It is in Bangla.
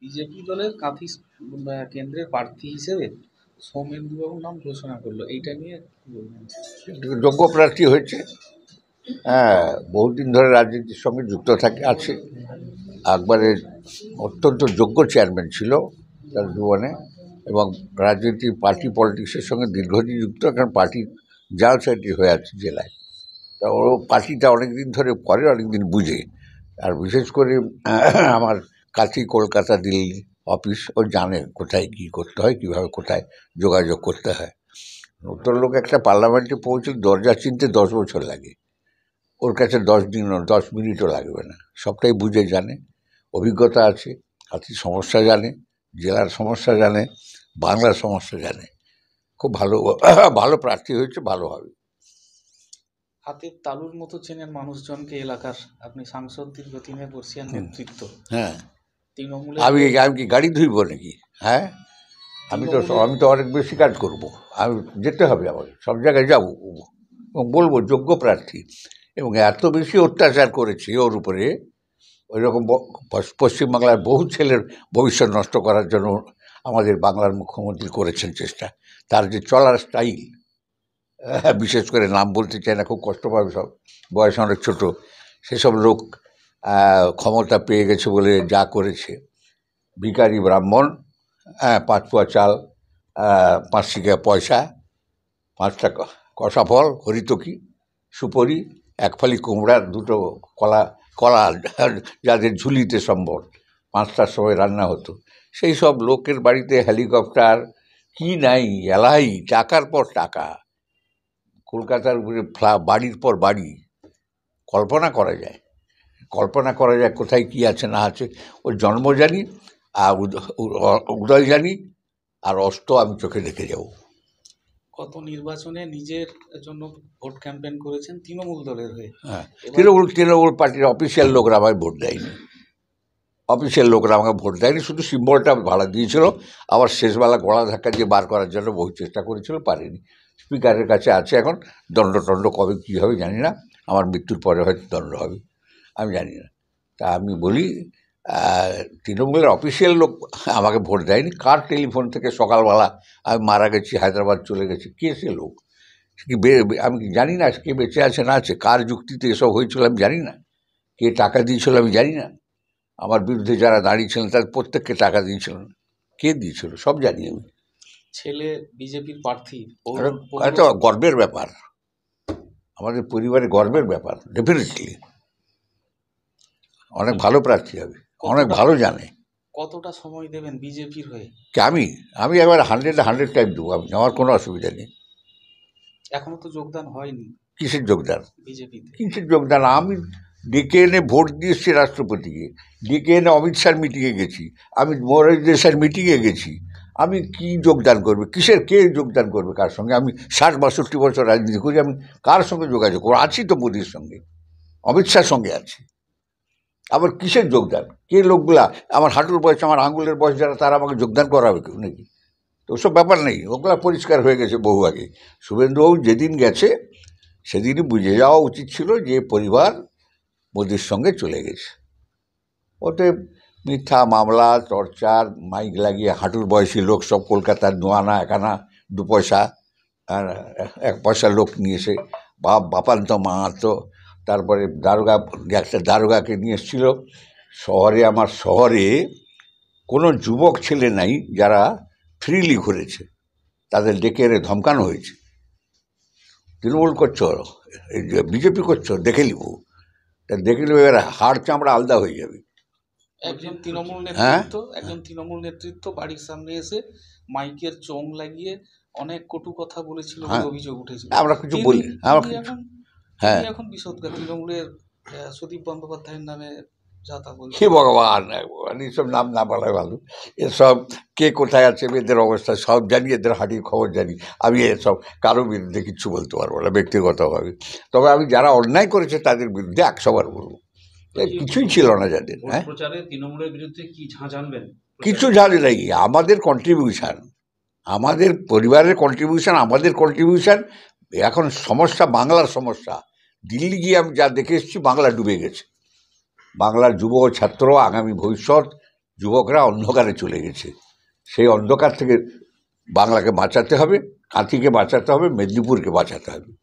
বিজেপি দলের কাঁথি কেন্দ্রের প্রার্থী হিসেবে সৌমেন্দুবাবুর নাম ঘোষণা করলো, এইটা নিয়ে কি বলবেন? যোগ্য প্রার্থী হয়েছে। হ্যাঁ, বহুদিন ধরে রাজনীতির সঙ্গে যুক্ত আছে। একবারে অত্যন্ত যোগ্য চেয়ারম্যান ছিল তার জীবনে, এবং রাজনীতি পার্টি পলিটিক্সের সঙ্গে দীর্ঘদিন যুক্ত, কারণ পার্টি জেনারেল সেক্রেটারি হয়ে আছে জেলায়। তা ও পার্টিটা অনেকদিন ধরে করে, অনেকদিন বুঝে। আর বিশেষ করে আমার কাছেই কলকাতা দিল্লি অফিস, ও জানে কোথায় কী করতে হয়, কীভাবে কোথায় যোগাযোগ করতে হয়। নতুন লোক একটা পার্লামেন্টে পৌঁছলে দরজা চিনতে 10 বছর লাগে, ওর কাছে 10 দিন 10 মিনিটও লাগবে না। সবটাই বুঝে জানে, অভিজ্ঞতা আছে, হাতির সমস্যা জানে, জেলার সমস্যা জানে, বাংলার সমস্যা জানে। খুব ভালো ভালো প্রার্থী হয়েছে, ভালো হবে। হাতের তালুর মতো চেনেন মানুষজনকে এলাকার। আপনি সাংসদ দীর্ঘদিনের বর্ষিয়ান নেতৃত্ব। হ্যাঁ, তৃণমূলের আমি কি গাড়ি ধুইব নাকি? হ্যাঁ, আমি তো অনেক বেশি কাজ করব। আমি যেতে হবে, আমাকে সব জায়গায় যাব এবং বলবো যোগ্য প্রার্থী। এবং এত বেশি অত্যাচার করেছে ওর উপরে, ওই রকম পশ্চিমবাংলার বহু ছেলের ভবিষ্যৎ নষ্ট করার জন্য আমাদের বাংলার মুখ্যমন্ত্রী করেছেন চেষ্টা। তার যে চলার স্টাইল, বিশেষ করে নাম বলতে চাই না, খুব কষ্ট পাবে সব, বয়স অনেক ছোটো, সেসব লোক ক্ষমতা পেয়ে গেছে বলে যা করেছে। ভিখারি ব্রাহ্মণ, 5 পোয়া চাল, 5 শিকা পয়সা, 5টা কষা ফল, হরিতকি, সুপরি, 1 ফালি কুমড়া, 2টো কলা যাদের ঝুলিতে সম্ভব, 5টার সময় রান্না হতো। সেই সব লোকের বাড়িতে হেলিকপ্টার কি নাই, এলাই টাকার পর টাকা, কলকাতার উপরে বাড়ির পর বাড়ি। কল্পনা করা যায় কোথায় কি আছে না আছে। ওর জন্ম জানি, আর উদয় জানি, আর অস্ত আমি চোখে দেখে যাব। গত নির্বাচনে নিজের জন্য ভোট ক্যাম্পেইন করেছেন তৃণমূল দলের হয়ে। হ্যাঁ, তৃণমূল পার্টির অফিসিয়াল লোকরা আমায় ভোট দেয়নি। শুধু সিম্বলটা ভাড়া দিয়েছিল, আবার শেষবেলা গলা ধাক্কা দিয়ে বার করার জন্য বহু চেষ্টা করেছিল, পারেনি। স্পিকারের কাছে আছে এখন, দণ্ড কবে কী হবে জানি না, আমার মৃত্যুর পরে হয়তো দণ্ড হবে, আমি জানি না। তা আমি বলি, তৃণমূলের অফিসিয়াল লোক আমাকে ভোট দেয়নি। কার টেলিফোন থেকে সকালবেলা আমি মারা গেছি, হায়দ্রাবাদ চলে গেছি, কে সে লোক? আমি জানি না কে বেঁচে আছে না আছে, কার যুক্তিতে এসব হয়েছিল আমি জানি না, কে টাকা দিয়েছিল আমি জানি না। আমার বিরুদ্ধে যারা দাঁড়িয়েছিলেন তাদের প্রত্যেককে টাকা দিয়েছিলেন, কে দিয়েছিল সব জানি আমি। ছেলে বিজেপির প্রার্থী, এটা গর্বের ব্যাপার, আমাদের পরিবারে গর্বের ব্যাপার। ডেফিনেটলি অনেক ভালো প্রার্থী হবে, অনেক ভালো জানে। কতটা সময় দেবেন বিজেপির হয়ে? আমি এবার 100 টাইম দেবো, আমার কোনো অসুবিধা নেই। এখনো তো যোগদান হয়নি। কিসের যোগদান? বিজেপিতে কিসের যোগদান? আমি ডেকে এনে ভোট দিয়ে এসছি রাষ্ট্রপতিকে, ডেকে এনে অমিত শাহর মিটিংয়ে গেছি, আমি মোরারজি দেশাইয়ের মিটিংয়ে গেছি। আমি কি যোগদান করবে? কে যোগদান করবে কার সঙ্গে? আমি 60-62 বছর রাজনীতি করি, আমি কার সঙ্গে যোগাযোগ করবো? আছি তো মোদির সঙ্গে, অমিত শাহর সঙ্গে আছি। আবার কিসের যোগদান? কে লোকগুলা আমার হাঁটুর বয়স, আমার আঙুলের বয়স যারা, তারা আমাকে যোগদান করাবে কেউ নাকি? তো ওসব ব্যাপার নেই, ওগুলা পরিষ্কার হয়ে গেছে বহু আগে। শুভেন্দুবাবু যেদিন গেছে সেদিনই বুঝে যাওয়া উচিত ছিল যে পরিবার মোদির সঙ্গে চলে গেছে। ওতে মিথ্যা মামলা, টর্চার, মাইক লাগিয়ে হাঁটুর বয়সী লোক সব কলকাতার 2 আনা 1 আনা 2 পয়সা আর 1 পয়সার লোক নিয়ে এসে বাপান্ত মাহাতো, তারপরে একটা দারোগাকে নিয়ে এসেছিল আমার শহরে কোনো যুবক ছেলে নাই যারা ফ্রিলি ঘুরেছে, তাদের ডেকে এনে ধমকানো হয়েছে। তৃণমূল করছো, বিজেপি করছো, দেখে নিব, এবার হাড় চামড়া আলাদা হয়ে যাবে। একজন তৃণমূল নেতৃত্ব বাড়ির সামনে এসে মাইকের চোং লাগিয়ে অনেক কটু কথা বলেছিল বলে অভিযোগ উঠেছিল। আমরা কিছু বলি, এখন বিষদগার তৃণমূলের সুদীপ বন্দ্যোপাধ্যায়ের নামে হে ভগবান, এইসব নাম না বলাই ভালো। এসব কে কোথায় আছে, এদের অবস্থা সব জানি, এদের হাঁটির খবর জানি। আমি এসব কারো বিরুদ্ধে কিচ্ছু বলতে পারবো না ব্যক্তিগতভাবে, তবে আমি যারা অন্যায় করেছে তাদের বিরুদ্ধে 100বার বলবো। কিছুই ছিল না যাদের। হ্যাঁ, তৃণমূলের বিরুদ্ধে কি ঝাঁঝানবেন? কিছু ঝাঁঝ নেই, আমাদের কন্ট্রিবিউশন, আমাদের পরিবারের কন্ট্রিবিউশন, আমাদের কন্ট্রিবিউশন। এখন সমস্যা বাংলার সমস্যা। দিল্লি গিয়ে আমি যা দেখে এসেছি, বাংলা ডুবে গেছে। বাংলার যুব ছাত্র, আগামী ভবিষ্যৎ যুবকরা অন্ধকারে চলে গেছে। সেই অন্ধকার থেকে বাংলাকে বাঁচাতে হবে, কাঁথিকে বাঁচাতে হবে, মেদিনীপুরকে বাঁচাতে হবে।